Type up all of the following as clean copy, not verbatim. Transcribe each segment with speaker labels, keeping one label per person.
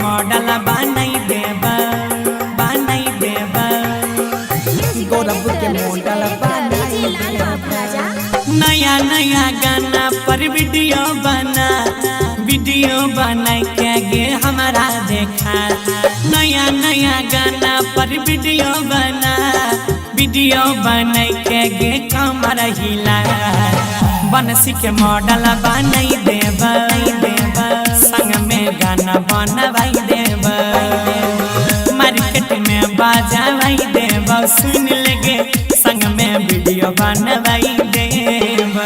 Speaker 1: Model बनाई देबा
Speaker 2: गौरव के मॉडल बनाई देबा।
Speaker 1: नया नया गाना पर वीडियो बना के गे हमारा देखा। नया नया गाना पर वीडियो बना के गे कमर हिला। बनसी के मॉडल बनाई देबा संग में गाना बनवाई देबा। मार्केट में बजावाई देबा सुन लगे संग में वीडियो बनवाई देबा।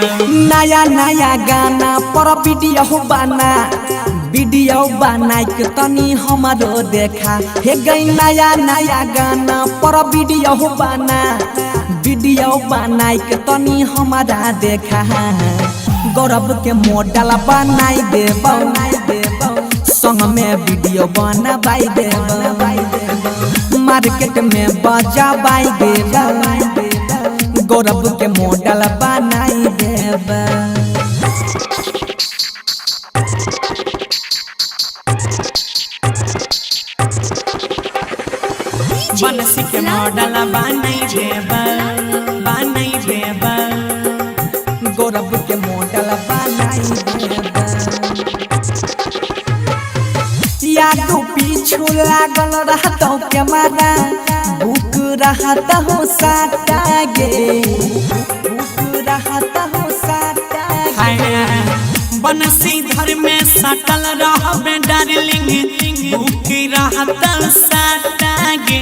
Speaker 2: नया नया गाना पर वीडियो बना के तनी हमारो देखा। हे गई नया नया गाना पर वीडियो बना के तनी हमारा देखा। गौरव के मॉडल बनाई देबा संग में वीडियो बनवाई देबा। मार्केट में बजावाई देबा गौरव के मॉडल बनाई देबा।
Speaker 1: बनसी के मॉडल बनाई देबा
Speaker 2: गौरव के मॉडल बनाई देबा। यादो पीछू लागल रहता कैमरा बुक रहता हो साटा गे
Speaker 1: बनसी घर में सटल रहबे डार्लिंग बुक रहता साटा गे।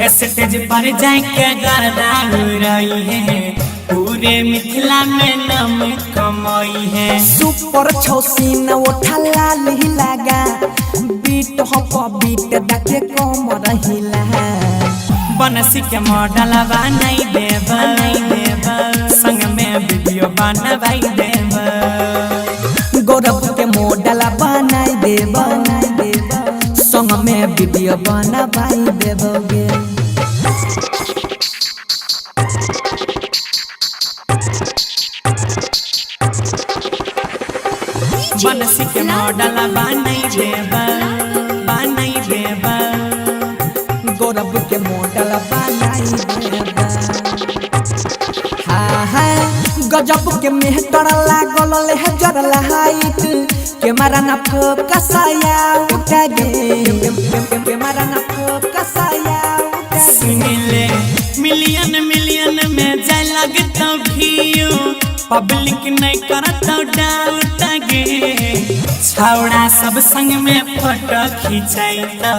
Speaker 1: स्टेज पर जाके गर्दा रही है पूरे मिथिला में नाम कमाई है।
Speaker 2: सुपर छौसीन उठा लाली लगा बीट दके कमर हिला।
Speaker 1: बनसी के मॉडल बनाई देबा संग में वीडियो बनवाई देबा।
Speaker 2: गौरव के मॉडल बनाई देबा संग में वीडियो बनवाई देबोगे।
Speaker 1: बनसी के मॉडल बनाई देबा
Speaker 2: गौरव के मॉडल बनाई देबा। हाँ गजब के मेहतर लागल लेहजर लाइट कैमरा न फोकसाया उठा गे कैमरा न फोकसाया
Speaker 1: सुनिले मिलियन में जाय लगता भियो पब्लिक नहीं करता डाउट गे। छौड़ा सब संग में फोटो खिंचाइता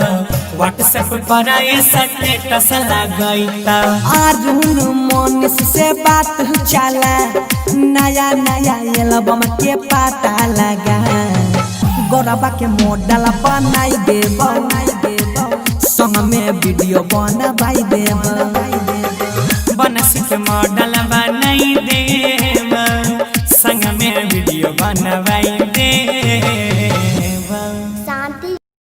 Speaker 1: व्हाट्सएप पर स्टेटस लगाइता।
Speaker 2: अरुण मनीष से बात चला नया एल्बम के पता लगा। गौरव के मॉडल बनाई देबा संग में वीडियो बनवाई देबा।
Speaker 1: बनसी के मॉडल